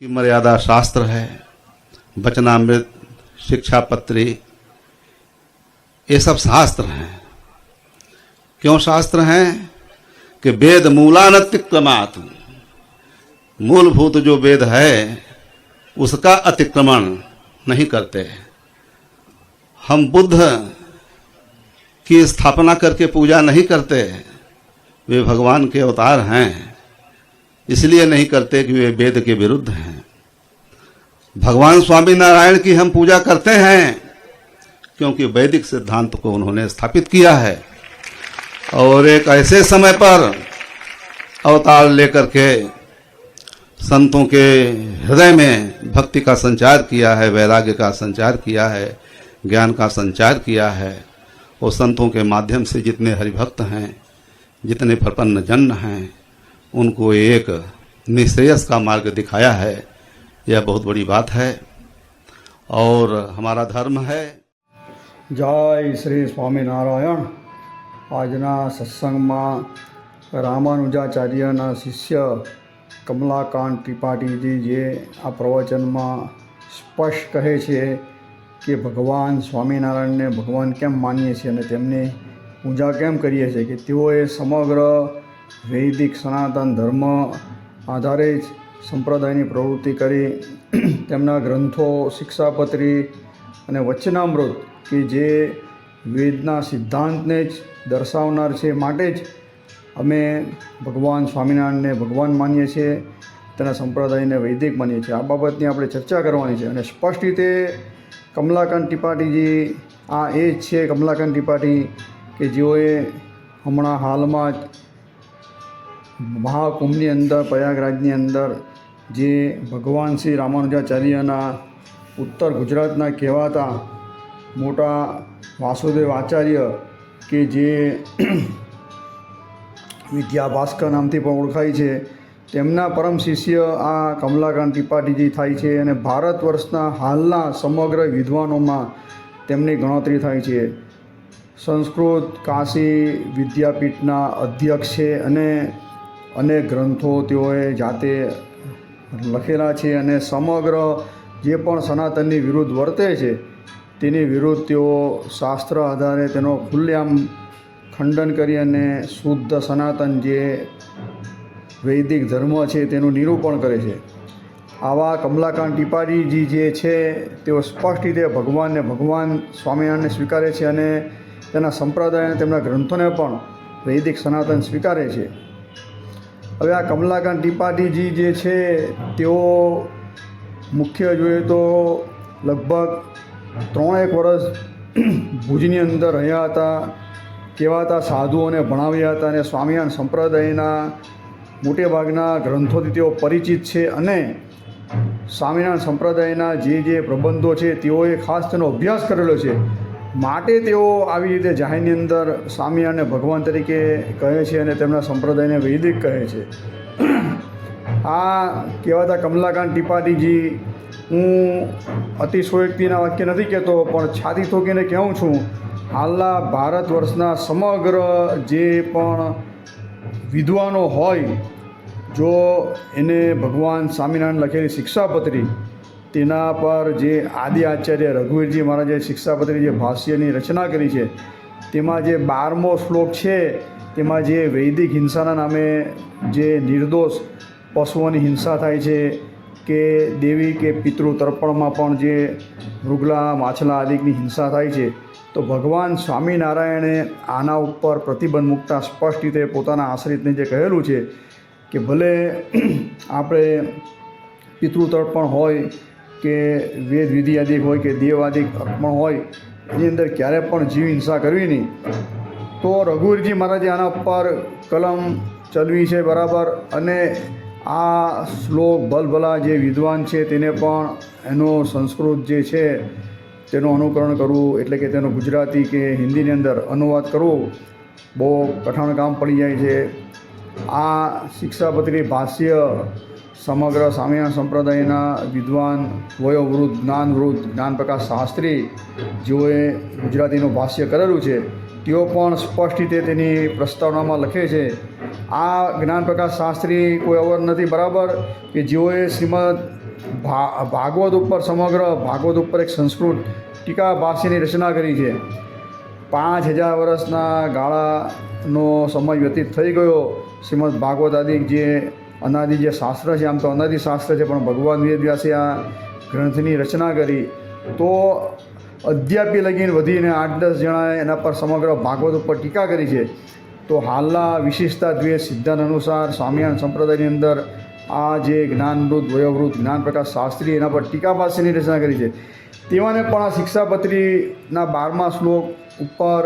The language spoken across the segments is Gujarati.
मर्यादा शास्त्र है, वचनामृत, शिक्षापत्री, ये सब शास्त्र हैं। क्यों शास्त्र हैं? कि वेद मूलानतिक्रमात्, मूलभूत जो वेद है उसका अतिक्रमण नहीं करते। हम बुद्ध की स्थापना करके पूजा नहीं करते, वे भगवान के अवतार हैं, इसलिए नहीं करते कि वे वेद के विरुद्ध हैं। भगवान स्वामी नारायण की हम पूजा करते हैं क्योंकि वैदिक सिद्धांत को उन्होंने स्थापित किया है और एक ऐसे समय पर अवतार लेकर के संतों के हृदय में भक्ति का संचार किया है, वैराग्य का संचार किया है, ज्ञान का संचार किया है। और संतों के माध्यम से जितने हरिभक्त हैं, जितने प्रपन्न जन हैं, उनको एक निश्रेयस का मार्ग दिखाया है। यह बहुत बड़ी बात है और हमारा धर्म है। जय श्री स्वामीनारायण। આજના સત્સંગમાં રામાનુજાચાર્યના શિષ્ય કમલાકાંત ત્રિપાઠીજી જે આ પ્રવચનમાં સ્પષ્ટ કહે છે કે ભગવાન સ્વામિનારાયણને ભગવાન કેમ માનીએ છીએ અને તેમની પૂજા કેમ કરીએ છીએ, કે તેઓએ સમગ્ર વૈદિક સનાતન ધર્મ આધારે જ સંપ્રદાયની પ્રવૃત્તિ કરી તેમના ગ્રંથો, શિક્ષાપત્રી અને વચનામૃત કે જે વેદના સિદ્ધાંતને જ દર્શાવનાર છે, માટે જ અમે ભગવાન સ્વામિનારાયણને ભગવાન માનીએ છીએ, તેના સંપ્રદાયને વૈદિક માનીએ છીએ। આ બાબતની આપણે ચર્ચા કરવાની છે અને સ્પષ્ટ રીતે કમલાકાંત ત્રિપાઠીજી આ એ જ છે કમલાકાંત ત્રિપાઠી કે જેઓએ હમણાં હાલમાં જ મહાકુંભની અંદર, પ્રયાગરાજની અંદર જે ભગવાન શ્રી રામાનુજાચાર્યના ઉત્તર ગુજરાતના કહેવાતા મોટા વાસુદેવ આચાર્ય કે જે વિદ્યા ભાસ્કર નામથી પણ ઓળખાય છે, તેમના પરમ શિષ્ય આ કમલાકાંત ત્રિપાઠીજી થાય છે અને ભારત વર્ષના હાલના સમગ્ર વિદ્વાનોમાં તેમની ગણતરી થાય છે। સંસ્કૃત કાશી વિદ્યાપીઠના અધ્યક્ષ છે અને અનેક ગ્રંથો તેઓએ જાતે લખેલા છે અને સમગ્ર જે પણ સનાતનની વિરુદ્ધ વર્તે છે તેની વિરુદ્ધ તેઓ શાસ્ત્ર આધારે તેનો ખુલ્લેઆમ ખંડન કરી અને શુદ્ધ સનાતન જે વૈદિક ધર્મ છે તેનું નિરૂપણ કરે છે। આવા કમલાકાંત ત્રિપાઠીજી જે છે તેઓ સ્પષ્ટ રીતે ભગવાનને ભગવાન સ્વામિનારાયણને સ્વીકારે છે અને તેના સંપ્રદાય અને તેમના ગ્રંથોને પણ વૈદિક સનાતન સ્વીકારે છે। હવે આ કમલાકાંત ત્રિપાઠીજી જે છે તેઓ મુખ્ય જોઈએ તો લગભગ 3 વર્ષ ભુજની અંદર રહ્યા હતા, કહેવાતા સાધુઓને ભણાવ્યા હતા અને સ્વામિનારાયણ સંપ્રદાયના મોટે ભાગના ગ્રંથોથી તેઓ પરિચિત છે અને સ્વામિનારાયણ સંપ્રદાયના જે પ્રબંધો છે તેઓએ ખાસ તેનો અભ્યાસ કરેલો છે, માટે તેઓ આવી રીતે જાહેરની અંદર સ્વામિનારાયણને ભગવાન તરીકે કહે છે અને તેમના સંપ્રદાયને વૈદિક કહે છે। આ કહેવાતા કમલાકાંત ત્રિપાઠીજી, હું અતિશયોક્તિના વાક્ય નથી કહેતો પણ છાતી ઠોકીને કહું છું, હાલના ભારત વર્ષના સમગ્ર જે પણ વિદ્વાનો હોય, જો એને ભગવાન સ્વામિનારાયણ લખેલી શિક્ષાપત્રી તેના પર જે આદિ આચાર્ય રઘુવીરજી મહારાજે શિક્ષાપત્રી જે ભાષ્યની રચના કરી છે તેમાં જે 12મો શ્લોક છે તેમાં જે વૈદિક હિંસાના નામે જે નિર્દોષ પશુઓની હિંસા થાય છે કે દેવી કે પિતૃ તર્પણમાં પણ જે મૃગલા, માછલા આદિની હિંસા થાય છે, તો ભગવાન સ્વામિનારાયણે આના ઉપર પ્રતિબંધ મૂકતા સ્પષ્ટ રીતે પોતાના આશ્રિતને જે કહેલું છે કે ભલે આપણે પિતૃ તર્પણ હોય કે વેદ વિધિ આદિ હોય કે દેવાદિક અર્પણ હોય, એની અંદર ક્યારે પણ જીવ હિંસા કરવી નહીં। તો રઘુવીરજી મહારાજે આના ઉપર કલમ ચલાવી છે બરાબર, અને આ શ્લોક ભલભલા જે વિદ્વાન છે તેને પણ એનો સંસ્કૃત જે છે તેનું અનુકરણ કરવું, એટલે કે તેનો ગુજરાતી કે હિન્દીની અંદર અનુવાદ કરવું બહુ કઠણ કામ પડી જાય છે। આ શિક્ષાપત્રી ભાષ્ય સમગ્ર સ્વામિનારાયણ સંપ્રદાયના વિદ્વાન, વયોવૃદ્ધ, જ્ઞાનવૃદ્ધ, જ્ઞાનપ્રકાશ શાસ્ત્રી જેઓએ ગુજરાતીનું ભાષ્ય કરેલું છે તેઓ પણ સ્પષ્ટ રીતે તેની પ્રસ્તાવનામાં લખે છે। આ જ્ઞાનપ્રકાશ શાસ્ત્રી કોઈ અવર નથી બરાબર, કે જેઓએ શ્રીમદ ભાગવત ઉપર સમગ્ર ભાગવત ઉપર એક સંસ્કૃત ટીકા ભાષ્યની રચના કરી છે. 5000 વર્ષના ગાળાનો સમય વ્યતીત થઈ ગયો. શ્રીમદ ભાગવત આદિ જે અનાદિ જે શાસ્ત્ર છે, આમ તો અનાદિ શાસ્ત્ર છે, પણ ભગવાન વેદવ્યાસે આ ગ્રંથની રચના કરી તો અદ્યાપી લગીને વધીને 8-10 જણાએ એના પર સમગ્ર ભાગવત ઉપર ટીકા કરી છે. તો હાલના વિશિષ્ટતા દ્વૈત સિદ્ધાંત અનુસાર સ્વામિનારાયણ સંપ્રદાયની અંદર આ જે જ્ઞાનવૃત્ત વયોવૃત્ત જ્ઞાન પ્રકાશ શાસ્ત્રી એના પર ટીકા ભાષ્યની રચના કરી છે. તેમાંને પણ આ શિક્ષાપત્રીના 12મા શ્લોક ઉપર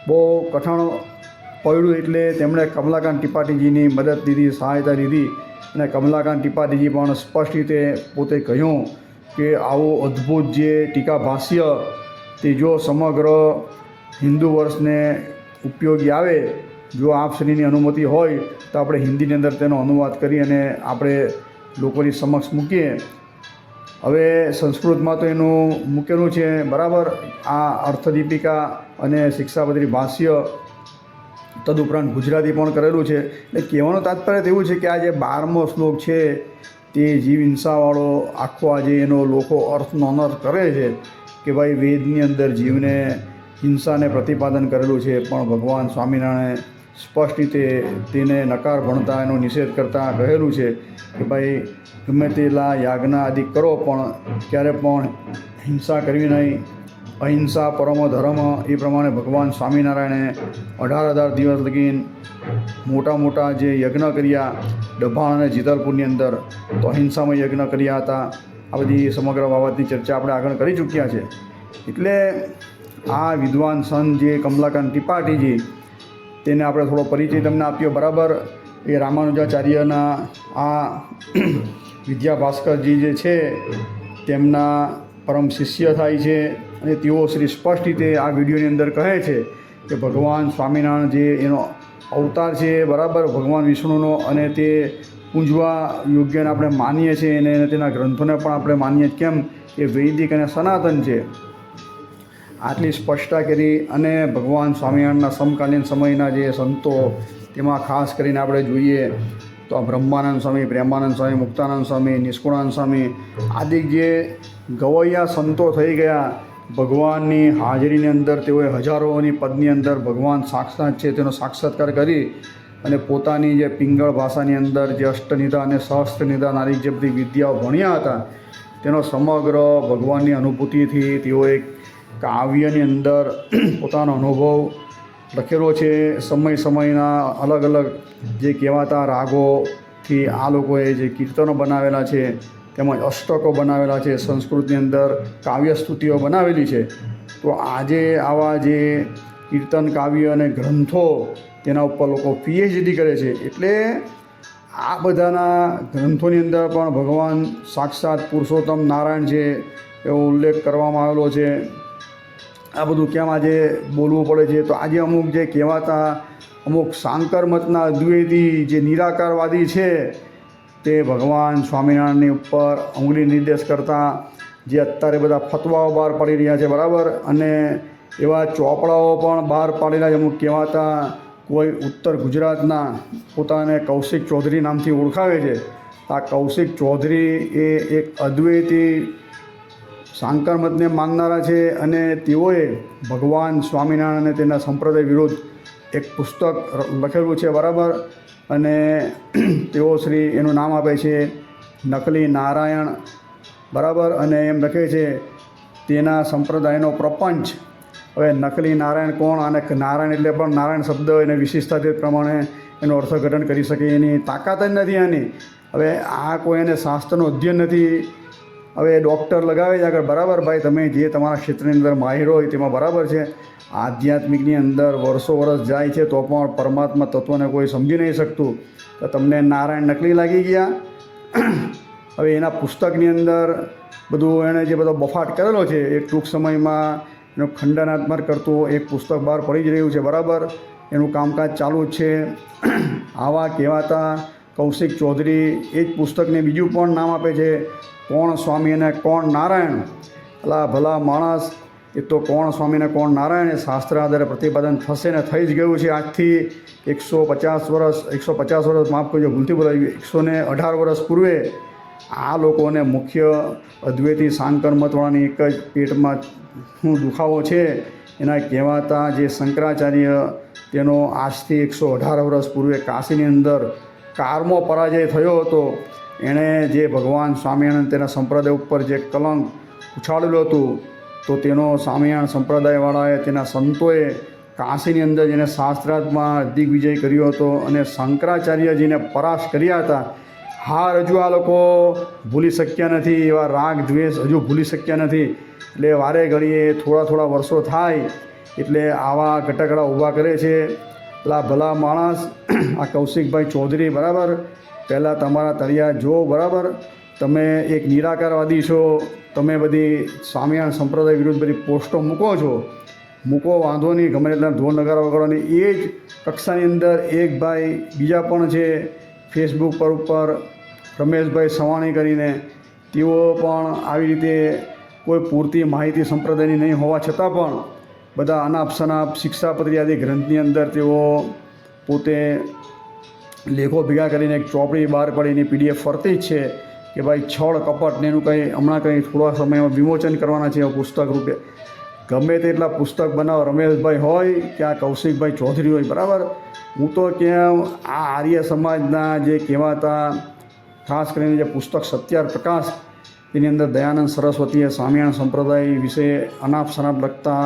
બહુ કઠણ પડ્યું એટલે તેમણે કમલાકાંત ત્રિપાઠીજીની મદદ લીધી, સહાયતા લીધી. અને કમલાકાંત ત્રિપાઠીજી પણ સ્પષ્ટ રીતે પોતે કહ્યું કે આવું અદ્ભુત જે ટીકા ભાષ્ય તે જો સમગ્ર હિન્દુ વર્ષને ઉપયોગી આવે, જો આપ શ્રીની અનુમતિ હોય તો આપણે હિન્દીની અંદર તેનો અનુવાદ કરી અને આપણે લોકોની સમક્ષ મૂકીએ. હવે સંસ્કૃતમાં તો એનું મૂકેલું છે બરાબર, આ અર્થદીપિકા અને શિક્ષાપત્રી ભાષ્ય, તદુપરાંત ગુજરાતી પણ કરેલું છે. એટલે કહેવાનું તાત્પર્ય એવું છે કે આ જે 12મો શ્લોક છે તે જીવ હિંસાવાળો આખો આજે એનો લોકો અર્થનો અનર્થ કરે છે કે ભાઈ વેદની અંદર જીવને હિંસાને પ્રતિપાદન કરેલું છે, પણ ભગવાન સ્વામિનારાયણે સ્પષ્ટ રીતે તેને નકાર ભણતા એનો નિષેધ કરતાં કહેલું છે કે ભાઈ ગમે તેલા યાજ્ઞા આદિ કરો પણ ક્યારે પણ હિંસા કરવી નહીં, અહિંસા પરમો ધર્મ. એ પ્રમાણે ભગવાન સ્વામિનારાયણે 18,000 દિવસ લગીન મોટા જે યજ્ઞ કર્યા ડભાણ અને જીતલપુરની અંદર, તો અહિંસામાં યજ્ઞ કર્યા હતા. આ બધી સમગ્ર બાબતની ચર્ચા આપણે આગળ કરી ચૂક્યા છે. એટલે આ વિદ્વાન સંત જે કમલાકાંત ત્રિપાઠીજી, તેને આપણે થોડો પરિચય તમને આપ્યો બરાબર. એ રામાનુજાચાર્યના આ વિદ્યા ભાસ્કરજી જે છે તેમના પરમ શિષ્ય થાય છે. અને તેઓ શ્રી સ્પષ્ટ રીતે આ વિડીયોની અંદર કહે છે કે ભગવાન સ્વામિનારાયણ જે એનો અવતાર છે બરાબર, ભગવાન વિષ્ણુનો, અને તે પૂજવા યોગ્યને આપણે માનીએ છીએ અને તેના ગ્રંથોને પણ આપણે માનીએ. કેમ કે વૈદિક અને સનાતન છે. આટલી સ્પષ્ટતા કરી. અને ભગવાન સ્વામિનારાયણના સમકાલીન સમયના જે સંતો, તેમાં ખાસ કરીને આપણે જોઈએ તો આ બ્રહ્માનંદ સ્વામી, પ્રેમાનંદ સ્વામી, મુક્તાનંદ સ્વામી, નિષ્કુળાનંદ સ્વામી આદિ જે ગવૈયા સંતો થઈ ગયા, ભગવાનની હાજરીની અંદર તેઓએ હજારોની પદની અંદર ભગવાન સાક્ષાત છે તેનો સાક્ષાત્કાર કરી અને પોતાની જે પિંગળ ભાષાની અંદર જે અષ્ટનિધા અને સહસ્ત્રનિધા નારી જે બધી વિદ્યાઓ ભણ્યા હતા, તેનો સમગ્ર ભગવાનની અનુભૂતિથી તેઓએ કાવ્યની અંદર પોતાનો અનુભવ લખેલો છે. સમયના અલગ અલગ જે કહેવાતા રાગોથી આ લોકોએ જે કીર્તનો બનાવેલા છે, તેમજ અષ્ટકો બનાવેલા છે, સંસ્કૃતની અંદર કાવ્ય સ્તુતિઓ બનાવેલી છે. તો આજે આવા જે કીર્તન કાવ્ય અને ગ્રંથો તેના ઉપર લોકો PhD કરે છે. એટલે આ બધાના ગ્રંથોની અંદર પણ ભગવાન સાક્ષાત પુરુષોત્તમ નારાયણ છે એવો ઉલ્લેખ કરવામાં આવેલો છે. આ બધું કેમ આજે બોલવું પડે છે? તો આજે અમુક જે કહેવાતા અમુક શાંકર મતના અદ્વૈતી જે નિરાકારવાદી છે, તે ભગવાન સ્વામિનારાયણની ઉપર ઉંગળી નિર્દેશ કરતા જે અત્યારે બધા ફતવાઓ બહાર પાડી રહ્યા છે બરાબર, અને એવા ચોપડાઓ પણ બહાર પાડેલા છે. અમુક કહેવાતા કોઈ ઉત્તર ગુજરાતના પોતાને કૌશિક ચૌધરી નામથી ઓળખાવે છે. આ કૌશિક ચૌધરી એ એક અદ્વૈતી શાંકર મતને માનનારા છે, અને તેઓએ ભગવાન સ્વામિનારાયણ અને તેના સંપ્રદાય વિરુદ્ધ એક પુસ્તક લખેલું છે બરાબર. અને તેઓ શ્રી એનું નામ આપે છે નકલી નારાયણ બરાબર. અને એમ લખે છે તેના સંપ્રદાયનો પ્રપંચ. હવે નકલી નારાયણ કોણ? અને નારાયણ એટલે પણ નારાયણ શબ્દ એને વિશેષતા તે પ્રમાણે એનું અર્થઘટન કરી શકે એની તાકાત જ નથી આની. હવે આ કોઈ એને શાસ્ત્રનું અધ્યયન નથી. હવે ડૉક્ટર લગાવે છે આગળ બરાબર, ભાઈ તમે જે તમારા ક્ષેત્રની અંદર માહિર હોય તેમાં બરાબર છે. આધ્યાત્મિકની અંદર વર્ષ જાય છે તો પણ પરમાત્મા તત્વને કોઈ સમજી નહીં શકતું. તો તમને નારાયણ નકલી લાગી ગયા. હવે એના પુસ્તકની અંદર બધું એણે જે બધો બફાટ કરેલો છે, એક ટૂંક સમયમાં એનું ખંડનાત્મક કરતું એક પુસ્તક બહાર પડી જ રહ્યું છે બરાબર. એનું કામકાજ ચાલુ જ છે. આવા કહેવાતા કૌશિક ચૌધરી એ જ પુસ્તકને બીજું પણ નામ આપે છે કોણ સ્વામી અને કોણ નારાયણ. અલા ભલા માણસ, એ તો કોણ સ્વામી અને કોણ નારાયણ એ શાસ્ત્ર આધારે પ્રતિપાદન થશે ને થઈ જ ગયું છે. આજથી 150 વર્ષ માફ કરજો ભૂલથી બોલાવી 118 વર્ષ પૂર્વે આ લોકોને મુખ્ય અદ્વૈતી સાંકર મતવાળાની એક જ પેટમાં શું દુખાવો છે એના કહેવાતા જે શંકરાચાર્ય તેનો આજથી 118 વર્ષ પૂર્વે કાશીની અંદર કારમો પરાજય થયો હતો. એણે જે ભગવાન સ્વામિનારાયણ તેના સંપ્રદાય ઉપર જે કલંક ઉછાળેલું હતું તો તેનો સ્વામિનારાયણ સંપ્રદાયવાળાએ તેના સંતોએ કાશીની અંદર જેને શાસ્ત્રાર્થમાં દિગ્વિજય કર્યો હતો અને શંકરાચાર્યજીને પરાસ્ત કર્યા હતા. હાર હજુ આ લોકો ભૂલી શક્યા નથી, એવા રાગ દ્વેષ હજુ ભૂલી શક્યા નથી. એટલે વારે ઘડીએ થોડા વર્ષો થાય એટલે આવા ગટકડા ઊભા કરે છે. પેલા ભલા માણસ આ કૌશિકભાઈ ચૌધરી, બરાબર, પહેલાં તમારા તળિયા જો, બરાબર, તમે એક નિરાકારવાદી છો, તમે બધી સ્વામિનારાયણ સંપ્રદાય વિરુદ્ધ બધી પોસ્ટો મૂકો વાંધો નહીં, ગમે એટલા ઢોલ નગારા વગાડવાની. એ જ કક્ષાની અંદર એક ભાઈ બીજા પણ છે ફેસબુક પર ઉપર, રમેશભાઈ સવાણી કરીને, તેઓ પણ આવી રીતે કોઈ પૂરતી માહિતી સંપ્રદાયની નહીં હોવા છતાં પણ બધા અનાપ શનાપ શિક્ષાપત્રી આદિ ગ્રંથની અંદર તેઓ પોતે લેખો ભેગા કરીને એક ચોપડી બહાર પાડીને PDF ફરતી જ છે કે ભાઈ છળ કપટ ને એનું કંઈ હમણાં કંઈ થોડા સમયમાં વિમોચન કરવાના છે પુસ્તક રૂપે. ગમે તેટલા પુસ્તક બનાવો, રમેશભાઈ હોય કે આ કૌશિકભાઈ ચૌધરી હોય, બરાબર, હું તો કેમ આ આર્ય સમાજના જે કહેવાતા ખાસ કરીને જે પુસ્તક સત્યાર પ્રકાશ, તેની અંદર દયાનંદ સરસ્વતીએ સ્વામિનારાયણ સંપ્રદાય વિશે અનાપ શનાપ લગતા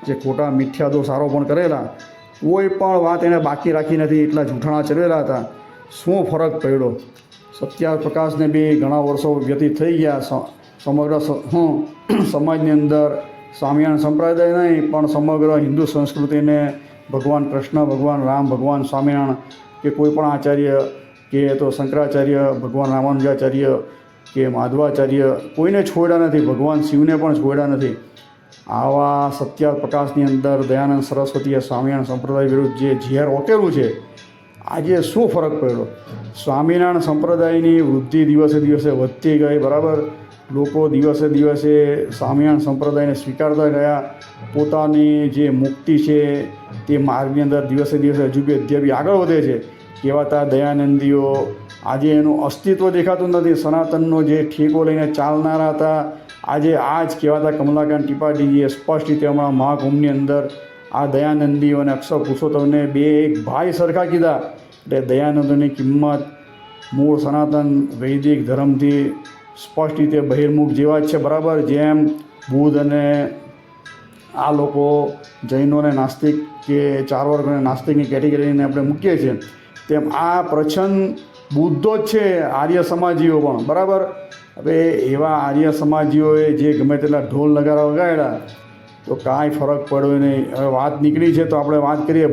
જે ખોટા મિથ્યા દોષ આરોપણ કરેલા, કોઈ પણ વાત એણે બાકી રાખી નથી. એટલા જૂઠાણા ચલેલા હતા. શું ફરક પડ્યો? સત્યાર પ્રકાશને બી ઘણા વર્ષો વ્યતીત થઈ ગયા. સમગ્ર સમાજની અંદર સ્વામિનારાયણ સંપ્રદાય નહીં પણ સમગ્ર હિન્દુ સંસ્કૃતિને ભગવાન કૃષ્ણ, ભગવાન રામ, ભગવાન સ્વામિનારાયણ કે કોઈ પણ આચાર્ય કે તો શંકરાચાર્ય, ભગવાન રામાનુજાચાર્ય કે માધવાચાર્ય, કોઈને છોડ્યા નથી. ભગવાન શિવને પણ છોડ્યા નથી. આવા સત્યાર પ્રકાશની અંદર દયાનંદ સરસ્વતીએ સ્વામિનારાયણ સંપ્રદાય વિરુદ્ધ જે ઝેર ઓકેલું છે, આજે શું ફરક પડ્યો? સ્વામિનારાયણ સંપ્રદાયની વૃદ્ધિ દિવસે દિવસે વધતી ગઈ, બરાબર, લોકો દિવસે દિવસે સ્વામિનારાયણ સંપ્રદાયને સ્વીકારતા ગયા. પોતાની જે મુક્તિ છે તે માર્ગની અંદર દિવસે દિવસે હજુ બી અધ્યાપી આગળ વધે છે. કહેવાતા દયાનંદીઓ આજે એનું અસ્તિત્વ દેખાતું નથી. સનાતનનો જે ઠેકો લઈને ચાલનારા હતા, આજે આ જ કહેવાતા કમલાકાંત ત્રિપાઠીજીએ સ્પષ્ટ રીતે હમણાં મહાકુંભની અંદર આ દયાનંદીઓ અને અક્ષર પુરુષોત્તમને બે એક ભાઈ સરખા કીધા. એટલે દયાનંદોની કિંમત મૂળ સનાતન વૈદિક ધર્મથી સ્પષ્ટ રીતે બહિર્મુખ જેવા જ છે, બરાબર. જેમ બુદ્ધ અને આ લોકો જૈનોને નાસ્તિક કે ચાર વર્ગોને નાસ્તિકની કેટેગરીને આપણે મૂકીએ છીએ, તેમ આ પ્રચંડ બુદ્ધો જ છે આર્ય સમાજીઓ પણ, બરાબર. હવે એવા આર્ય સમાજીઓએ જે ગમે તેટલા ઢોલ નગારા વગાડ્યા તો કાંઈ ફરક પડ્યો નહીં. હવે વાત નીકળી છે તો આપણે વાત કરીએ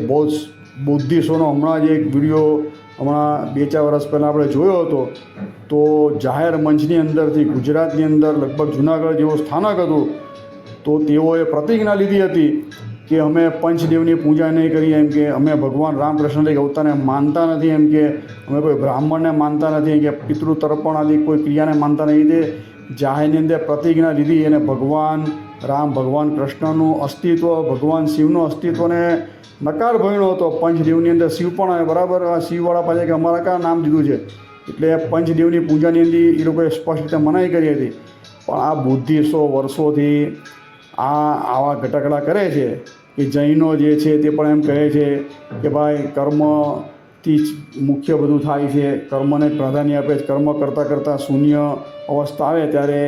બુદ્ધિસ્ટોનો. હમણાં જ એક વિડીયો હમણાં 2-4 વર્ષ પહેલાં આપણે જોયો હતો. તો જાહેર મંચની અંદરથી ગુજરાતની અંદર લગભગ જુનાગઢ જેવું સ્થાનક હતું, તો તેઓએ પ્રતિજ્ઞા લીધી હતી કે અમે પંચદેવની પૂજા નહીં કરીએ, એમ કે અમે ભગવાન રામકૃષ્ણ એક અવતારને માનતા નથી, એમ કે અમે કોઈ બ્રાહ્મણને માનતા નથી, કે પિતૃ તર્પણ આદિ કોઈ ક્રિયાને માનતા નથી. તે જાહેરની અંદર પ્રતિજ્ઞા લીધી અને ભગવાન રામ, ભગવાન કૃષ્ણનું અસ્તિત્વ, ભગવાન શિવનું અસ્તિત્વને નકાર ભણ્યો હતો. પંચદેવની અંદર શિવ પણ આવે, બરાબર. આ શિવવાળા પાસે કે અમારા કયા નામ દીધું છે, એટલે પંચદેવની પૂજાની અંદર એ લોકોએ સ્પષ્ટ રીતે મનાઈ કરી હતી. પણ આ બુદ્ધિસ્ટો વર્ષોથી આવા ઘટકડા કરે છે. કે જૈનો જે છે તે પણ એમ કહે છે કે ભાઈ કર્મથી જ મુખ્ય બધું થાય છે, કર્મને પ્રાધાન્ય આપે છે. કર્મ કરતાં કરતાં શૂન્ય અવસ્થા આવે ત્યારે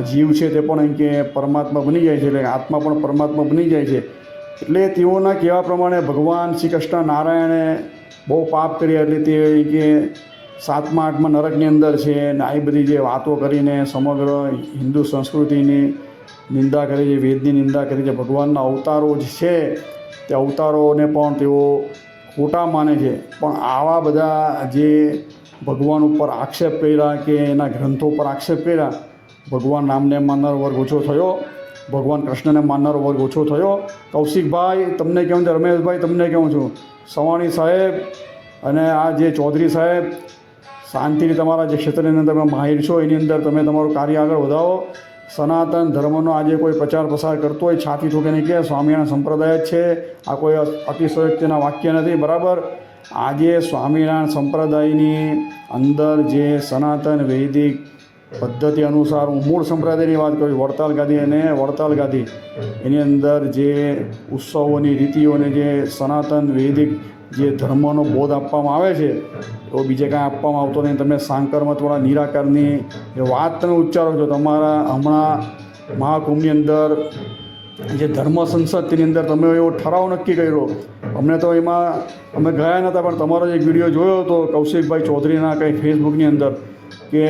જીવ છે તે પણ એમ કે પરમાત્મા બની જાય છે, એટલે આત્મા પણ પરમાત્મા બની જાય છે. એટલે તેઓના કહેવા પ્રમાણે ભગવાન શ્રી કૃષ્ણ નારાયણે બહુ પાપ કર્યા, એટલે તે કે 7મા 8મા નરકની અંદર છે. અને આવી બધી જે વાતો કરીને સમગ્ર હિન્દુ સંસ્કૃતિની નિંદા કરી છે, વેદની નિંદા કરી છે. ભગવાનના અવતારો જ છે તે અવતારોને પણ તેઓ ખોટા માને છે. પણ આવા બધા જે ભગવાન ઉપર આક્ષેપ કર્યા કે એના ગ્રંથો પર આક્ષેપ કર્યા, ભગવાન રામને માનનારો વર્ગ ઓછો થયો, ભગવાન કૃષ્ણને માનનારો વર્ગ ઓછો થયો. કૌશિકભાઈ તમને કહું છું, રમેશભાઈ તમને કહું છું, સવાણી સાહેબ અને આ જે ચૌધરી સાહેબ, શાંતિથી તમારા જે ક્ષેત્રની અંદર તમે માહિર છો એની અંદર તમે તમારું કાર્ય આગળ વધાવો. સનાતન ધર્મનો આજે કોઈ પ્રચાર પ્રસાર કરતો હોય છાતી ઠોકીને કે સ્વામિનારાયણ સંપ્રદાય જ છે, આ કોઈ અતિશયોક્તિના વાક્ય નથી, બરાબર. આજે સ્વામિનારાયણ સંપ્રદાયની અંદર જે સનાતન વૈદિક પદ્ધતિ અનુસાર હું મૂળ સંપ્રદાયની વાત કરું, વડતાલ ગાદી અને વડતાલ ગાદી, એની અંદર જે ઉત્સવોની રીતિઓને જે સનાતન વૈદિક જે ધર્મનો બોધ આપવામાં આવે છે એવો બીજે કાંઈ આપવામાં આવતો નહીં. તમે સાંકરમતવાળા નિરાકારની જે વાત તમે ઉચ્ચારો છો, તમારા હમણાં મહાકુંભની અંદર જે ધર્મ સંસદ તેની અંદર તમે એવો ઠરાવ નક્કી કર્યો. અમને તો એમાં અમે ગયા નહોતા, પણ તમારો એક વિડીયો જોયો હતો કૌશિકભાઈ ચૌધરીના કંઈ ફેસબુકની અંદર કે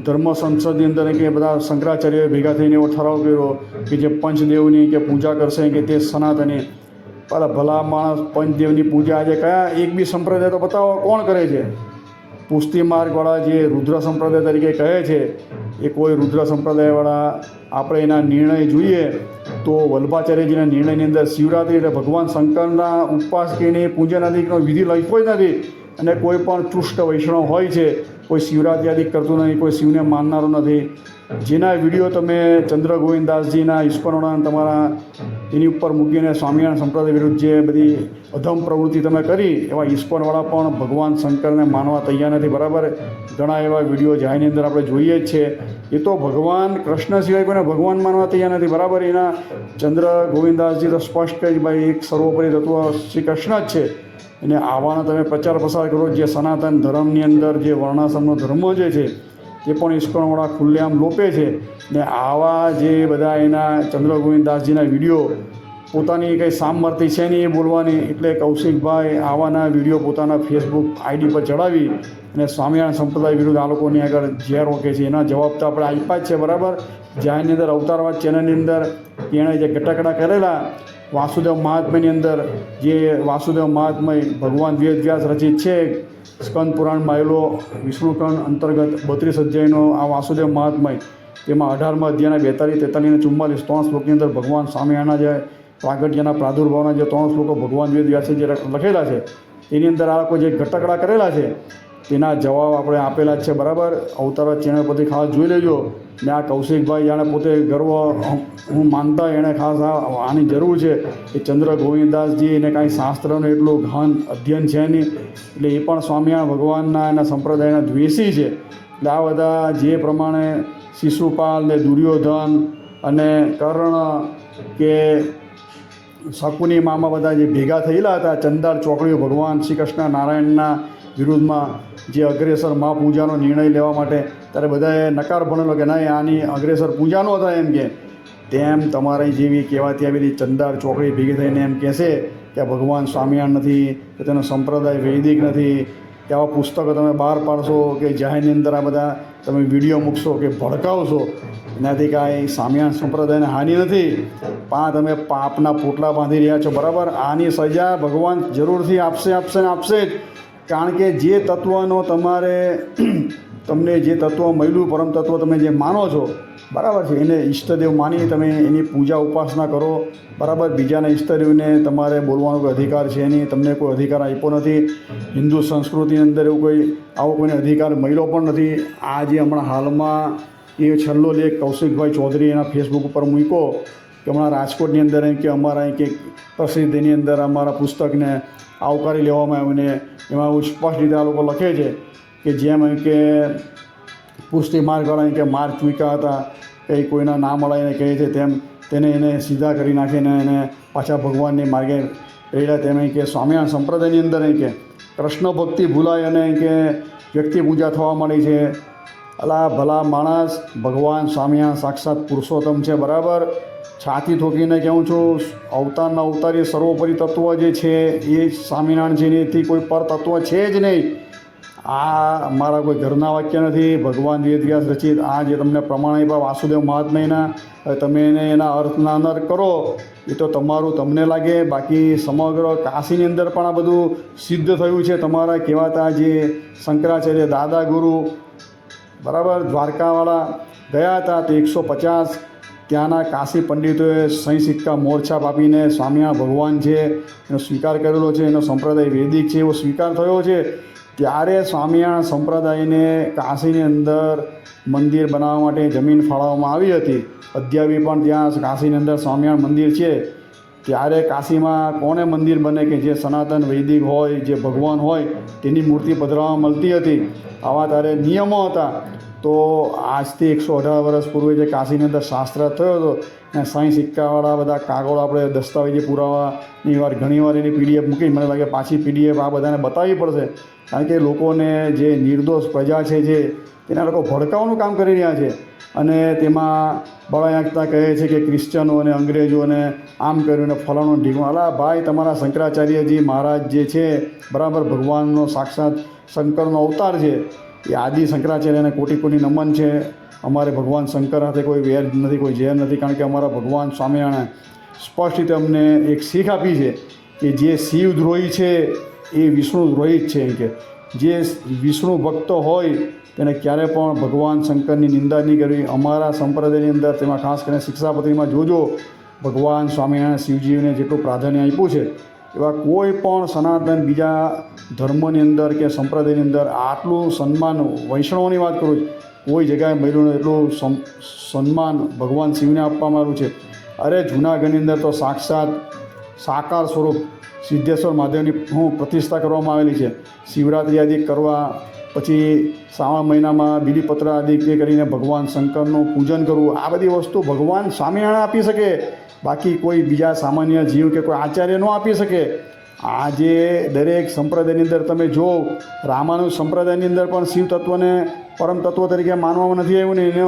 ધર્મ સંસદની અંદર કે બધા શંકરાચાર્યોએ ભેગા થઈને એવો ઠરાવ કર્યો કે જે પંચદેવની કે પૂજા કરશે કે તે સનાતની. ભલા માણસ પંચદેવની પૂજા આજે કયા એક બી સંપ્રદાય તો બતાવો કોણ કરે છે? પુષ્ટિ માર્ગવાળા જે રુદ્ર સંપ્રદાય તરીકે કહે છે એ કોઈ રુદ્ર સંપ્રદાયવાળા આપણે એના નિર્ણય જોઈએ તો વલ્ભાચાર્યજીના નિર્ણયની અંદર શિવરાત્રિ એટલે ભગવાન શંકરના ઉપાસકીની પૂજન આદિનો વિધિ લખ્યો જ નથી. અને કોઈ પણ ચુષ્ટ વૈષ્ણવ હોય છે, કોઈ શિવરાત્રિ આદિ કરતું નહીં, કોઈ શિવને માનનારો નથી. જેના વિડીયો તમે ચંદ્ર ગોવિંદાસજીના ઇસ્કોનવાળા તમારા એની ઉપર મૂકીને સ્વામિનારાયણ સંપ્રદાય વિરુદ્ધ જે બધી અધમ પ્રવૃત્તિ તમે કરી, એવા ઇસ્કોનવાળા પણ ભગવાન શંકરને માનવા તૈયાર નથી. બરાબર, ઘણા એવા વિડીયો જાહેરની અંદર આપણે જોઈએ જ છે. એ તો ભગવાન કૃષ્ણ સિવાય કોઈને ભગવાન માનવા તૈયાર નથી. બરાબર, એના ચંદ્ર ગોવિંદાસજી તો સ્પષ્ટ કહે ભાઈ એક સર્વોપરી તત્વ શ્રી કૃષ્ણ જ છે. અને આવાનો તમે પ્રચાર પ્રસાર કરો. જે સનાતન ધર્મની અંદર જે વર્ણાશ્રમનો ધર્મ જે છે તે પણ ઇસ્કોનવાળા ખુલ્લેઆમ લોપે છે. ને આવા જે બધા એના ચંદ્ર ગોવિંદાસજીના વિડીયો પોતાની કંઈ સામર્થ્ય છે નહીં એ બોલવાની, એટલે કૌશિકભાઈ આવાના વિડીયો પોતાના ફેસબુક આઈડી પર ચડાવી અને સ્વામિનારાયણ સંપ્રદાય વિરુદ્ધ આ લોકોની આગળ ઝેર રોકે છે. એના જવાબ તો આપણે આપ્યા જ છે. બરાબર, જાહેરની અંદર અવતારવાદ ચેનલની અંદર એણે જે ગટાકડા કરેલા વાસુદેવ મહાત્મ્યની અંદર, જે વાસુદેવ મહાત્મય ભગવાન વેદ વ્યાસ રચિત છે, સ્કંદ પુરાણમાં આવેલો વિષ્ણુકર્ણ અંતર્ગત 32 અધ્યાયનો આ વાસુદેવ મહાત્મય, તેમાં 18મા અધ્યાયના 42, 43 અને 44 3 શ્લોકની અંદર ભગવાન સ્વામિનારાયણના જે પ્રાગટ્યના પ્રાદુર્ભાવના જે 3 શ્લોકો ભગવાન વેદ વ્યાસે જે લખેલા છે તેની અંદર આ લોકો જે ગટકડા કરેલા છે તેના જવાબ આપણે આપેલા જ છે. બરાબર, અવતારવાદ ચેનલ પરથી ખાસ જોઈ લેજો. ને આ કૌશિકભાઈ જાણે પોતે ગર્વ હું માનતા એણે ખાસ આની જરૂર છે કે ચંદ્ર ગોવિંદાસજી એને કાંઈ શાસ્ત્રનું એટલું ગહન અધ્યયન છે નહીં, એટલે એ પણ સ્વામિનારાયણ ભગવાનના એના સંપ્રદાયના દ્વેષી છે. એટલે આ બધા જે પ્રમાણે શિશુપાલ ને દુર્યોધન અને કર્ણ કે શકુની મામા બધા જે ભેગા થયેલા હતા ચંદાળ ચોકડીઓ ભગવાન શ્રી કૃષ્ણ નારાયણના વિરુદ્ધમાં જે અગ્રેસર મહાપૂજાનો નિર્ણય લેવા માટે, ત્યારે બધાએ નકાર ભણેલો કે નહીં આની અગ્રેસર પૂજા ન થાય એમ કે. તેમ તમારી જેવી કહેવાતી આવેલી ચંદાળ ચોકડી ભેગી થઈને એમ કહેશે કે ભગવાન સ્વામિનારાયણ નથી, કે તેનો સંપ્રદાય વૈદિક નથી, કે આવા પુસ્તકો તમે બહાર પાડશો, કે જાહેરની અંદર આ બધા તમે વિડીયો મૂકશો કે ભડકાવશો, એનાથી કાંઈ સ્વામિનારાયણ સંપ્રદાયને હાનિ નથી. તમે પાપના પોટલા બાંધી રહ્યા છો. બરાબર, આની સજા ભગવાન જરૂરથી આપશે ને આપશે જ. કારણ કે જે તત્વનો તમને જે તત્વ મળ્યું, પરમ તત્વ તમે જે માનો છો, બરાબર છે, એને ઈષ્ટદેવ માની તમે એની પૂજા ઉપાસના કરો. બરાબર, બીજાના ઈષ્ટદેવને તમારે બોલવાનો કોઈ અધિકાર છે નહીં, તમને કોઈ અધિકાર આપ્યો નથી. હિન્દુ સંસ્કૃતિની અંદર એવું આવો કોઈને અધિકાર મળ્યો પણ નથી. આ જે હમણાં હાલમાં એ છેલ્લો લેખ કૌશિકભાઈ ચૌધરી એના ફેસબુક ઉપર મૂક્યો કે હમણાં રાજકોટની અંદર એમ કે અમારા અહીં કે પ્રસિદ્ધિની અંદર અમારા પુસ્તકને આવકારી લેવામાં આવ્યું ને એમાં એવું સ્પષ્ટ રીતે આ લોકો લખે છે કે જેમ એમ કે પુષ્ટિ માર્ગવાળા કે માર્ગ ચૂક્યા હતા, કંઈ કોઈના નામ મળાઈને કહે છે તેમ તેને એને સીધા કરી નાખીને એને પાછા ભગવાનની માર્ગે રહેલા. તેમ કે સ્વામિનારાયણ સંપ્રદાયની અંદર કે કૃષ્ણ ભક્તિ ભૂલાય અને કે વ્યક્તિ પૂજા થવા માંડી છે. અલા ભલા માણસ, ભગવાન સ્વામિનારાયણ સાક્ષાત પુરુષોત્તમ છે. બરાબર, છાતી ઠોકીને કહું છું, અવતારના અવતારી સર્વોપરી તત્વ જે છે એ સ્વામિનારાયણ છે, એથી કોઈ પર તત્વ છે જ નહીં. આ મારા કોઈ ઘરના વાક્ય નથી, ભગવાન વેદ વ્યાસ રચિત આ જે તમને પ્રમાણ આપ્યા વાસુદેવ મહાત્મ્યના, તમે એના અર્થના અંદર કરો એ તો તમારું તમને લાગે. બાકી સમગ્ર કાશીની અંદર પણ આ બધું સિદ્ધ થયું છે. તમારા કહેવાતા જે શંકરાચાર્ય દાદા ગુરુ, બરાબર, દ્વારકાવાળા ગયા હતા તો 150 ત્યાંના કાશી પંડિતોએ સહી સિક્કા મોરછાપ આપીને સ્વામિનારાયણ ભગવાન છે એનો સ્વીકાર કરેલો છે, એનો સંપ્રદાય વૈદિક છે એવો સ્વીકાર થયો છે. ત્યારે સ્વામિનારાયણ સંપ્રદાયને કાશીની અંદર મંદિર બનાવવા માટે જમીન ફાળવવામાં આવી હતી. અદ્યાપી પણ ત્યાં કાશીની અંદર સ્વામિનારાયણ મંદિર છે. ત્યારે કાશીમાં કોને મંદિર બને કે જે સનાતન વૈદિક હોય, જે ભગવાન હોય તેની મૂર્તિ પધરાવવા મળતી હતી. આવા ત્યારે નિયમો હતા. તો આજથી 118 વર્ષ પૂર્વે જે કાશીની અંદર શાસ્ત્રાર્થ થયો હતો અને સહી સિક્કાવાળા બધા કાગળો આપણે દસ્તાવેજી પુરાવાની વાર ઘણીવાર એની PDF મૂકી. મને લાગે પાછી PDF આ બધાને બતાવવી પડશે, કારણ કે લોકોને જે નિર્દોષ પ્રજા છે જે તેના લોકો ભડકાવાનું કામ કરી રહ્યા છે અને તેમાં બળાયાંકતા કહે છે કે ક્રિશ્ચનો અને અંગ્રેજોને આમ કર્યું ને ફલાણું ઢીકણું. અલા ભાઈ, તમારા શંકરાચાર્યજી મહારાજ જે છે બરાબર ભગવાનનો સાક્ષાત શંકરનો અવતાર છે. એ આદિ શંકરાચાર્યને કોટી કોટી નમન છે. અમારે ભગવાન શંકર સાથે કોઈ વેર નથી, કોઈ ઝેર નથી, કારણ કે અમારા ભગવાન સ્વામિનારાયણ સ્પષ્ટ રીતે અમને એક શીખ આપી છે કે જે શિવદ્રોહી છે એ વિષ્ણુ દ્રોહી જ છે. એમ કે જે વિષ્ણુ ભક્તો હોય તેને ક્યારે પણ ભગવાન શંકરની નિંદા નહીં કરવી. અમારા સંપ્રદાયની અંદર તેમાં ખાસ કરીને શિક્ષાપત્રીમાં જોજો ભગવાન સ્વામિનારાયણ શિવજીને જેટલું પ્રાધાન્ય આપ્યું છે એવા કોઈ પણ સનાતન બીજા ધર્મની અંદર કે સંપ્રદાયની અંદર આટલું સન્માન, વૈષ્ણવની વાત કરું છું, કોઈ જગ્યાએ મળ્યું એટલું સન્માન ભગવાન શિવને આપવામાં આવ્યું છે. અરે જૂનાગઢની અંદર તો સાક્ષાત સાકાર સ્વરૂપ સિદ્ધેશ્વર મહાદેવની પ્રતિષ્ઠા કરવામાં આવેલી છે. શિવરાત્રિ આદિ કરવા, પછી શ્રાવણ મહિનામાં બીલીપત્ર આદિ કરીને ભગવાન શંકરનું પૂજન કરવું, આ બધી વસ્તુ ભગવાન સ્વામિનારાયણ આપી શકે, બાકી કોઈ બીજા સામાન્ય જીવ કે કોઈ આચાર્ય ન આપી શકે. આજે દરેક સંપ્રદાયની અંદર તમે જો રામાનુજ સંપ્રદાયની અંદર પણ શિવ તત્વને પરમ તત્વ તરીકે માનવામાં નથી આવ્યું ને એને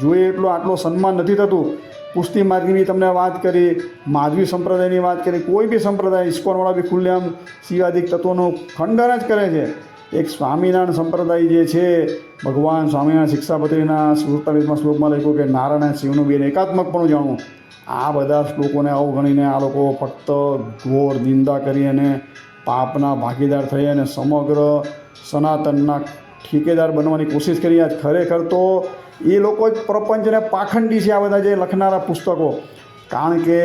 જોઈએ એટલું આટલું સન્માન નથી થતું. પુષ્ટિ માર્ગની તમને વાત કરી, માધવી સંપ્રદાયની વાત કરી, કોઈ બી સંપ્રદાય ઇસ્કોનવાળા બી ખુલ્લેઆમ શિવાદિક તત્વોનું ખંડન જ કરે છે. એક સ્વામિનારાયણ સંપ્રદાય જે છે, ભગવાન સ્વામિનારાયણ શિક્ષાપત્રીના 47માં શ્લોકમાં લખ્યું કે નારાયણ શિવનું બેન એકાત્મકપણું જાણવું. આ બધા શ્લોકોને અવગણીને આ લોકો ફક્ત ઘોર નિંદા કરી અને પાપના ભાગીદાર થઈ અને સમગ્ર સનાતનના ઠેકેદાર બનવાની કોશિશ કરી. આજ ખરેખર તો એ લોકો જ પ્રપંચને પાખંડી છે, આ બધા જે લખનારા પુસ્તકો. કારણ કે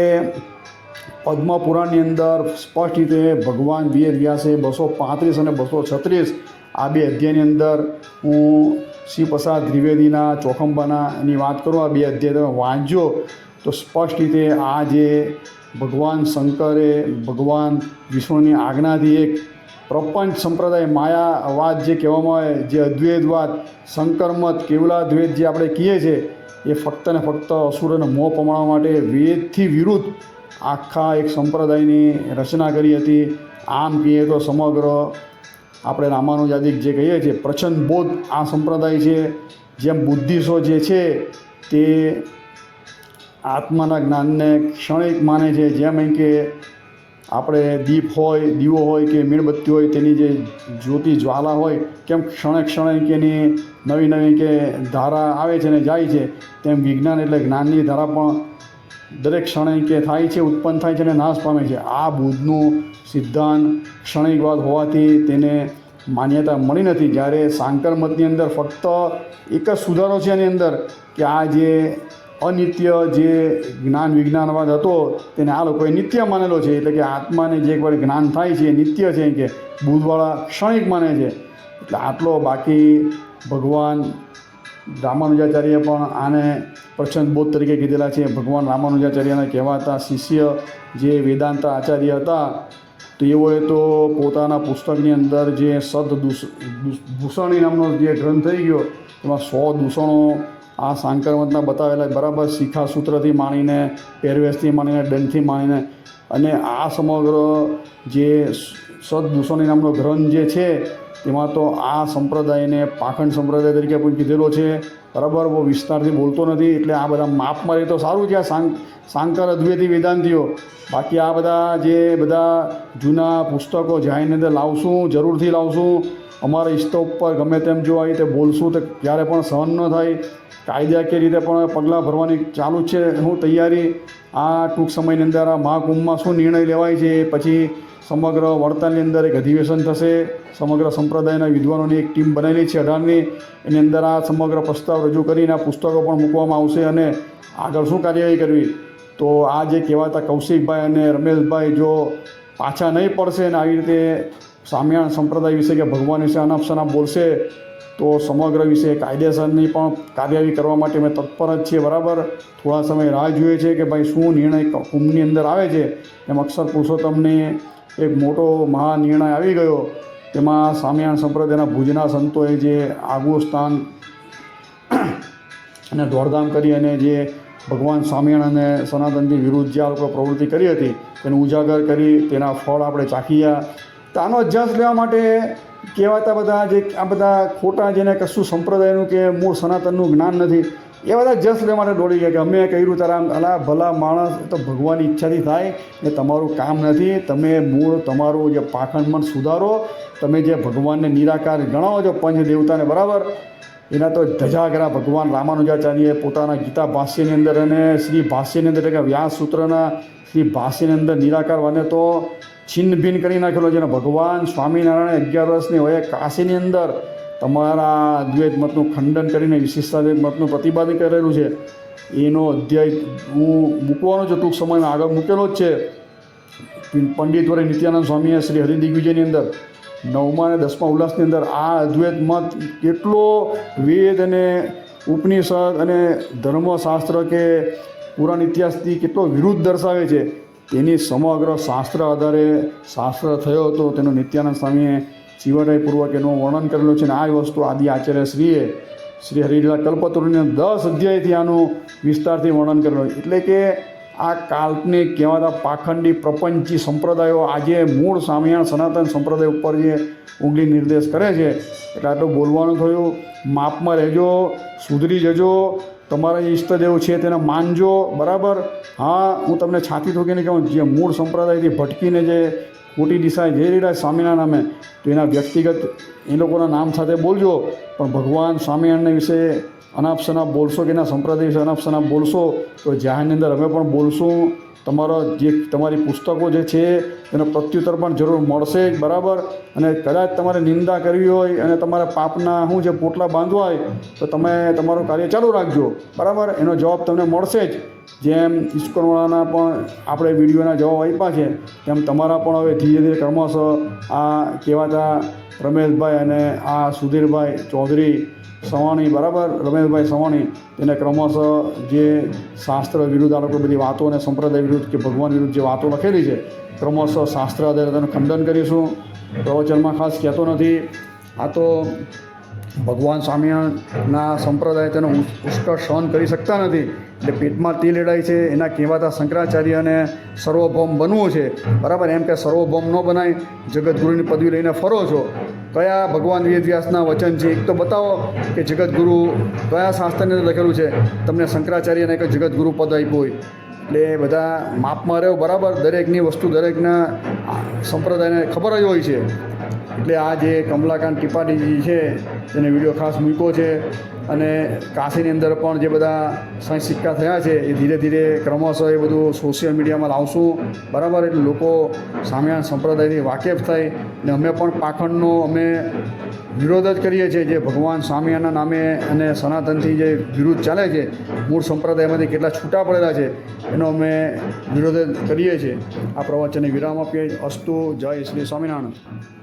પદ્મપુરાણની અંદર સ્પષ્ટ રીતે ભગવાન વેદ વ્યાસે 235 અને 236 આ બે અધ્યાયની અંદર, હું શિવપ્રસાદ દ્વિવેદીના ચોખંબાનાની વાત કરું, આ બે અધ્યાય તમે વાંચજો તો સ્પષ્ટ રીતે આ જે ભગવાન શંકરે ભગવાન વિષ્ણુની આજ્ઞાથી એક પ્રપંચ સંપ્રદાય માયાવાદ જે કહેવામાં આવે, જે અદ્વૈતવાદ, શંકરમત, કેવલાદ્વૈત જે આપણે કહીએ છીએ, એ ફક્ત ને ફક્ત અસુરોને મોં પમાડવા માટે વેદથી વિરુદ્ધ આખા એક સંપ્રદાયની રચના કરી હતી. આમ કહીએ તો સમગ્ર આપણે રામાનુજાદિક જે કહીએ છીએ પ્રચંડ બોધ આ સંપ્રદાય છે. જેમ બુદ્ધિસ્ટો જે છે તે આત્માના જ્ઞાનને ક્ષણિક માને છે. જેમ એમ કે આપણે દીવો હોય કે મીણબત્તી હોય, તેની જે જ્યોતિ જ્વાલા હોય, કેમ ક્ષણે ક્ષણે કે એની નવી નવી કે ધારા આવે છે ને જાય છે, તેમ વિજ્ઞાન એટલે જ્ઞાનની ધારા પણ દરેક ક્ષણે કે થાય છે, ઉત્પન્ન થાય છે અને નાશ પામે છે. આ બુદ્ધનું સિદ્ધાંત ક્ષણિકવાદ હોવાથી તેને માન્યતા મળી નથી. જ્યારે સાંકર મતની અંદર ફક્ત એક જ સુધારો છે એની અંદર કે આ જે અનિત્ય જે જ્ઞાન વિજ્ઞાનવાદ હતો તેને આ લોકોએ નિત્ય માનેલો છે. એટલે કે આત્માને જે એકવાર જ્ઞાન થાય છે એ નિત્ય છે, કે બુદ્ધવાળા ક્ષણિક માને છે. એટલે આટલો. બાકી ભગવાન રામાનુજાચાર્ય પણ આને પ્રચંડ બોધ તરીકે કીધેલા છે. ભગવાન રામાનુજાચાર્યના કહેવાતા શિષ્ય જે વેદાંત આચાર્ય હતા, તેઓએ તો પોતાના પુસ્તકની અંદર જે ભૂષણી નામનો જે ગ્રંથ થઈ ગયો, એમાં 100 દૂષણો આ સાંકરમતના બતાવેલા, બરાબર શિખા સૂત્રથી માંડીને, પહેરવેશથી માંડીને, દંડથી માંડીને, અને આ સમગ્ર જે સદદૂષણી નામનો ગ્રંથ જે છે તેમાં તો આ સંપ્રદાયને પાખંડ સંપ્રદાય તરીકે પણ કીધેલો છે. બરાબર, બહુ વિસ્તારથી બોલતો નથી. એટલે આ બધા માપ મારે તો સારું છે આ સાંકર અદ્વૈતી વેદાંતિઓ. બાકી આ બધા જે બધા જૂના પુસ્તકો જાહેરની અંદર લાવશું, જરૂરથી લાવશું. અમારા ઇસ્ટો ઉપર ગમે તેમ જો આવી રીતે બોલશું તો ક્યારે પણ સહન ન થાય. કાયદાકીય રીતે પણ પગલાં ભરવાની ચાલુ જ છે. હું તૈયારી આ ટૂંક સમયની અંદર આ મહાકુંભમાં શું નિર્ણય લેવાય છે, પછી સમગ્ર વડતાલની અંદર એક અધિવેશન થશે. સમગ્ર સંપ્રદાયના વિદ્વાનોની એક ટીમ બનેલી છે 18ની. એની અંદર આ સમગ્ર પ્રસ્તાવ રજૂ કરીને આ પુસ્તકો પણ મૂકવામાં આવશે અને આગળ શું કાર્યવાહી કરવી. તો આ જે કહેવાતા કૌશિકભાઈ અને રમેશભાઈ જો પાછા નહીં પડશે અને આવી રીતે સ્વામિનારાયણ સંપ્રદાય વિશે કે ભગવાન વિશે અનાપ શનાપ બોલશે તો સમગ્ર વિશે કાયદેસરની પણ કાર્યવાહી કરવા માટે અમે તત્પર જ છીએ. બરાબર, થોડા સમય રાહ જોઈએ છે કે ભાઈ શું નિર્ણય કુંભની અંદર આવે છે. એમ અક્ષર પુરુષોત્તમની એક મોટો મહાનિર્ણય આવી ગયો. તેમાં સ્વામિનારાયણ સંપ્રદાયના ભુજના સંતોએ જે આગવું સ્થાન અને દોડધામ કરી અને જે ભગવાન સ્વામિનારાયણ અને સનાતનની વિરુદ્ધ જે આ લોકો પ્રવૃત્તિ કરી હતી તેને ઉજાગર કરી તેના ફળ આપણે ચાખ્યા. તો આનો અભ્યાસ લેવા માટે કહેવાતા બધા જે આ બધા ખોટા જેને કશું સંપ્રદાયનું કે મૂળ સનાતનનું જ્ઞાન નથી એ બધા જસ લેવા માટે દોડી ગયા કે અમે કર્યું તારા અલા ભલા માણસ તો ભગવાનની ઈચ્છાથી થાય ને તમારું કામ નથી. તમે મૂળ તમારું જે પાખંડમન સુધારો. તમે જે ભગવાનને નિરાકાર ગણાવો છો પંચ દેવતાને, બરાબર, એના તો ધજાગરા ભગવાન રામાનુજાચાર્યએ પોતાના ગીતા ભાષ્યની અંદર અને શ્રી ભાષ્યની અંદર એટલે કે વ્યાસ સૂત્રના શ્રી ભાષ્યની અંદર નિરાકારવાને તો છિન્ન ભિન્ન કરી નાખેલો છે. અને ભગવાન સ્વામિનારાયણ 11 વર્ષની વયે કાશીની અંદર તમારા દ્વૈત મતનું ખંડન કરીને વિશિષ્ટાદ્વૈત મતનું પ્રતિપાદન કરેલું છે. એનો અધ્યાય હું મૂકવાનો છું, ટૂંક સમયમાં આગળ મૂકેલો જ છે. પંડિત વરે નિત્યાનંદ સ્વામીએ શ્રી હરિદિગ્વિજયની અંદર 9મા અને 10મા ઉલ્લાસની અંદર આ અદ્વૈત મત કેટલો વેદ અને ઉપનિષદ અને ધર્મશાસ્ત્ર કે પુરાણ ઇતિહાસથી કેટલો વિરુદ્ધ દર્શાવે છે તેની સમગ્ર શાસ્ત્ર આધારે શાસ્ત્ર થયો હતો. તેનું નિત્યાનંદ સ્વામીએ ચીવટાઈપૂર્વક એનું વર્ણન કરેલું છે. અને આ વસ્તુ આદિ આચાર્ય શ્રીએ શ્રી હરિલીલા કલ્પતરુની 10 અધ્યાયથી આનું વિસ્તારથી વર્ણન કરેલું. એટલે કે આ કાલ્પનિક કહેવાતા પાખંડી પ્રપંચી સંપ્રદાયો આજે મૂળ સ્વામિનારાયણ સનાતન સંપ્રદાય ઉપર જે ઊંઘી નિર્દેશ કરે છે. એટલે આટલું બોલવાનું થયું. માપમાં રહેજો, સુધરી જજો, તમારા જે ઈષ્ટદેવ છે તેને માનજો. બરાબર, હા, હું તમને છાતી ઠોકીને કહું જે મૂળ સંપ્રદાયથી ભટકીને જે ખોટી દિશાએ જઈ રહ્યા સ્વામિનારાયણ નામે તો એના વ્યક્તિગત એ લોકોના નામ સાથે બોલજો. પણ ભગવાન સ્વામિનારાયણને વિશે અનાપ શનાપ બોલશો કે એના સંપ્રદાય વિશે અનાપ શનાપ બોલશો તો જાહેરની અંદર અમે પણ બોલશું. તમારી પુસ્તકો જે છે એનો પ્રત્યુત્તર પણ જરૂર મળશે જ. બરાબર, અને કદાચ તમારે નિંદા કરવી હોય અને તમારે પાપના શું છે પોટલા બાંધવા હોય તો તમે તમારું કાર્ય ચાલુ રાખજો. બરાબર, એનો જવાબ તમને મળશે જ. જેમ ઇસ્કોનવાળાના પણ આપણે વિડીયોના જવાબ આપ્યા છે તેમ તમારા પણ હવે ધીરે ધીરે ક્રમશઃ આ કહેવાતા રમેશભાઈ અને આ સુધીરભાઈ ચૌધરી સવાણી, બરાબર, રમેશભાઈ સવાણી, તેને ક્રમશઃ જે શાસ્ત્ર વિરુદ્ધ આ લોકો બધી વાતો અને સંપ્રદાય વિરુદ્ધ કે ભગવાન વિરુદ્ધ જે વાતો લખેલી છે ક્રમશઃ શાસ્ત્ર આધારે તેનું ખંડન કરીશું. પ્રવચનમાં ખાસ કહેતો નથી. આ તો ભગવાન સ્વામિનારાયણના સંપ્રદાય તેનો ઉત્કર્ષ સહન કરી શકતા નથી એટલે પેટમાં તેલ રેડાય છે. એના કહેવાતા શંકરાચાર્યને સર્વભૌમ બનવું છે. બરાબર, એમ કે સર્વભૌમ ન બનાય, જગતગુરુની પદવી લઈને ફરો છો. કયા ભગવાન વેદવ્યાસના વચન છે એક તો બતાવો કે જગતગુરુ કયા શાસ્ત્રની અંદર લખેલું છે તમને શંકરાચાર્યને એક જગતગુરુ પદ આપ્યું હોય. એટલે બધા માપમાં રહ્યો. બરાબર, દરેકની વસ્તુ દરેકના સંપ્રદાયને ખબર જ હોય છે. એટલે આ જે કમલાકાંત ત્રિપાઠીજી છે તેને વિડીયો ખાસ મૂક્યો છે. અને કાશીની અંદર પણ જે બધા સાંઈ સિક્કા થયા છે એ ધીરે ધીરે ક્રમશઃ એ બધું સોશિયલ મીડિયામાં લાવશું. બરાબર, એટલે લોકો સ્વામિનારાયણ સંપ્રદાયથી વાકેફ થાય. ને અમે પણ પાખંડનો અમે વિરોધ જ કરીએ છીએ. જે ભગવાન સ્વામિનારાયણના નામે અને સનાતનથી જે વિરુદ્ધ ચાલે છે, મૂળ સંપ્રદાયમાંથી કેટલા છૂટા પડેલા છે એનો અમે વિરોધ કરીએ છીએ. આ પ્રવચનને વિરામ આપીએ. અસ્તુ. જય શ્રી સ્વામિનારાયણ.